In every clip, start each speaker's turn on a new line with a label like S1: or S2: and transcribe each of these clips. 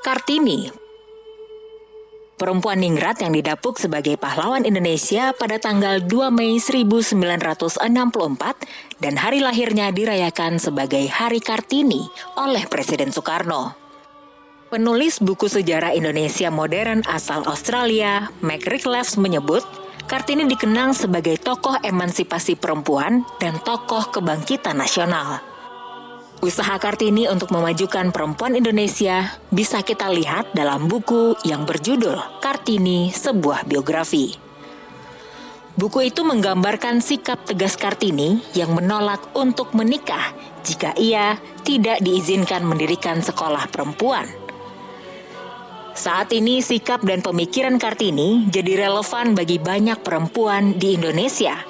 S1: Kartini, perempuan ningrat yang didapuk sebagai pahlawan Indonesia pada tanggal 2 Mei 1964 dan hari lahirnya dirayakan sebagai Hari Kartini oleh Presiden Soekarno. Penulis buku sejarah Indonesia modern asal Australia, Mark Rickleff menyebut, Kartini dikenang sebagai tokoh emansipasi perempuan dan tokoh kebangkitan nasional. Usaha Kartini untuk memajukan perempuan Indonesia bisa kita lihat dalam buku yang berjudul Kartini, Sebuah Biografi. Buku itu menggambarkan sikap tegas Kartini yang menolak untuk menikah jika ia tidak diizinkan mendirikan sekolah perempuan. Saat ini sikap dan pemikiran Kartini jadi relevan bagi banyak perempuan di Indonesia.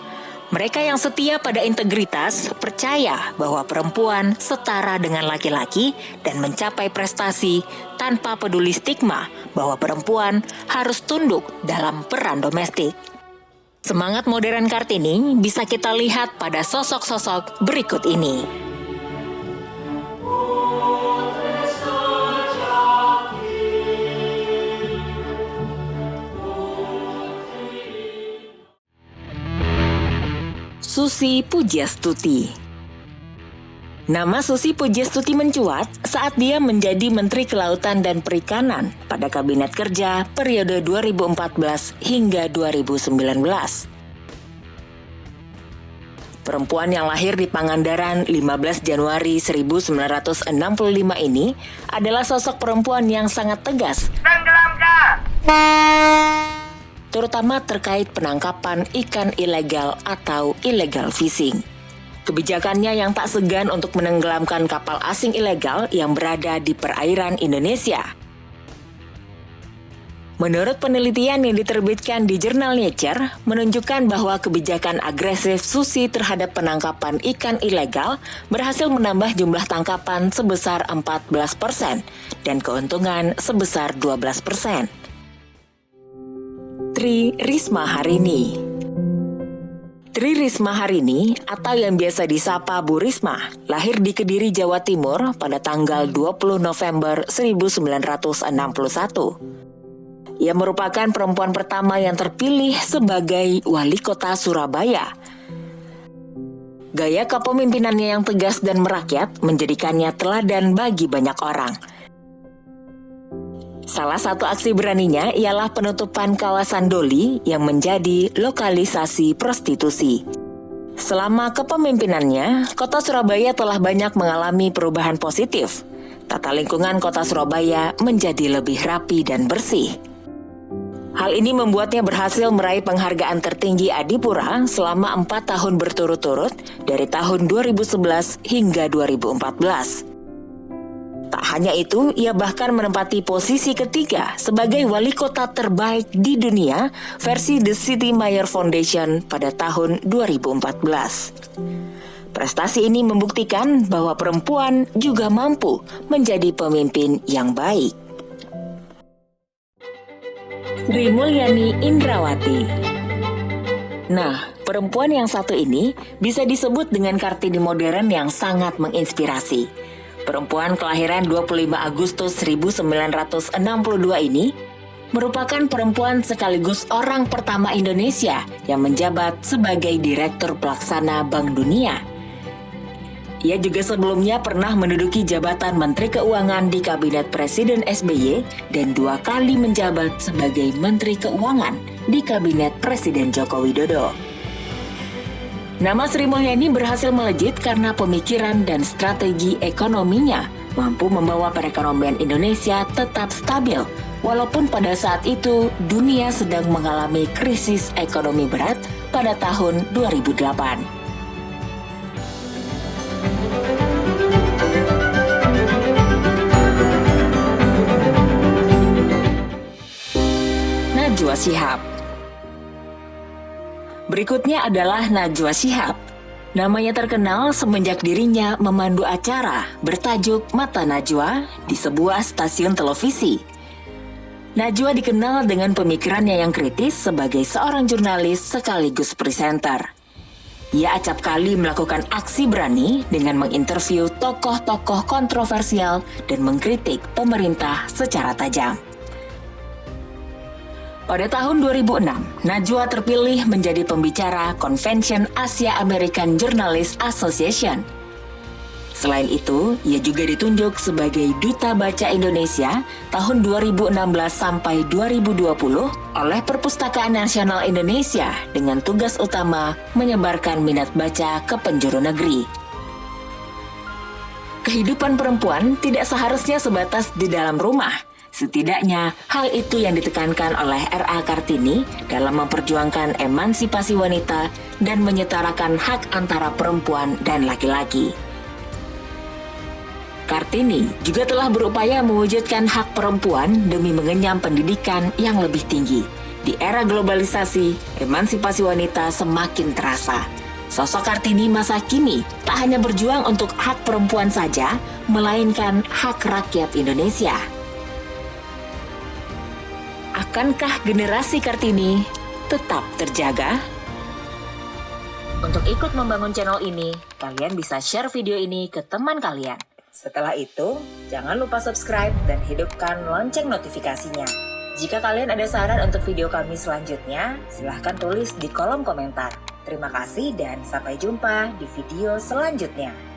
S1: Mereka yang setia pada integritas percaya bahwa perempuan setara dengan laki-laki dan mencapai prestasi tanpa peduli stigma bahwa perempuan harus tunduk dalam peran domestik. Semangat modern Kartini bisa kita lihat pada sosok-sosok berikut ini. Susi Pujiastuti. Nama Susi Pujiastuti mencuat saat dia menjadi Menteri Kelautan dan Perikanan pada Kabinet Kerja periode 2014 hingga 2019. Perempuan yang lahir di Pangandaran 15 Januari 1965 ini adalah sosok perempuan yang sangat tegas. Tenggelamkan! Terutama terkait penangkapan ikan ilegal atau illegal fishing. Kebijakannya yang tak segan untuk menenggelamkan kapal asing ilegal yang berada di perairan Indonesia. Menurut penelitian yang diterbitkan di jurnal Nature, menunjukkan bahwa kebijakan agresif Susi terhadap penangkapan ikan ilegal berhasil menambah jumlah tangkapan sebesar 14% dan keuntungan sebesar 12%. Tri Risma Harini. Tri Risma Harini atau yang biasa disapa Bu Risma lahir di Kediri, Jawa Timur pada tanggal 20 November 1961. Ia merupakan perempuan pertama yang terpilih sebagai wali kota Surabaya. Gaya kepemimpinannya yang tegas dan merakyat menjadikannya teladan bagi banyak orang. Salah satu aksi beraninya ialah penutupan kawasan Doli yang menjadi lokalisasi prostitusi. Selama kepemimpinannya, kota Surabaya telah banyak mengalami perubahan positif. Tata lingkungan kota Surabaya menjadi lebih rapi dan bersih. Hal ini membuatnya berhasil meraih penghargaan tertinggi Adipura selama 4 tahun berturut-turut dari tahun 2011 hingga 2014. Tak hanya itu, ia bahkan menempati posisi ketiga sebagai wali kota terbaik di dunia versi The City Mayor Foundation pada tahun 2014. Prestasi ini membuktikan bahwa perempuan juga mampu menjadi pemimpin yang baik. Sri Mulyani Indrawati. Nah, perempuan yang satu ini bisa disebut dengan Kartini modern yang sangat menginspirasi. Perempuan kelahiran 25 Agustus 1962 ini merupakan perempuan sekaligus orang pertama Indonesia yang menjabat sebagai Direktur Pelaksana Bank Dunia. Ia juga sebelumnya pernah menduduki jabatan Menteri Keuangan di Kabinet Presiden SBY dan 2 kali menjabat sebagai Menteri Keuangan di Kabinet Presiden Joko Widodo. Nama Sri Mulyani berhasil melejit karena pemikiran dan strategi ekonominya mampu membawa perekonomian Indonesia tetap stabil, walaupun pada saat itu dunia sedang mengalami krisis ekonomi berat pada tahun 2008. Najwa Shihab. Berikutnya adalah Najwa Shihab. Namanya terkenal semenjak dirinya memandu acara bertajuk Mata Najwa di sebuah stasiun televisi. Najwa dikenal dengan pemikirannya yang kritis sebagai seorang jurnalis sekaligus presenter. Ia acap kali melakukan aksi berani dengan menginterview tokoh-tokoh kontroversial dan mengkritik pemerintah secara tajam. Pada tahun 2006, Najwa terpilih menjadi pembicara Convention Asia American Journalists Association. Selain itu, ia juga ditunjuk sebagai Duta Baca Indonesia tahun 2016 sampai 2020 oleh Perpustakaan Nasional Indonesia dengan tugas utama menyebarkan minat baca ke penjuru negeri. Kehidupan perempuan tidak seharusnya sebatas di dalam rumah. Setidaknya, hal itu yang ditekankan oleh R.A. Kartini dalam memperjuangkan emansipasi wanita dan menyetarakan hak antara perempuan dan laki-laki. Kartini juga telah berupaya mewujudkan hak perempuan demi mengenyam pendidikan yang lebih tinggi. Di era globalisasi, emansipasi wanita semakin terasa. Sosok Kartini masa kini tak hanya berjuang untuk hak perempuan saja, melainkan hak rakyat Indonesia. Akankah generasi Kartini tetap terjaga? Untuk ikut membangun channel ini, kalian bisa share video ini ke teman kalian. Setelah itu, jangan lupa subscribe dan hidupkan lonceng notifikasinya. Jika kalian ada saran untuk video kami selanjutnya, silahkan tulis di kolom komentar. Terima kasih dan sampai jumpa di video selanjutnya.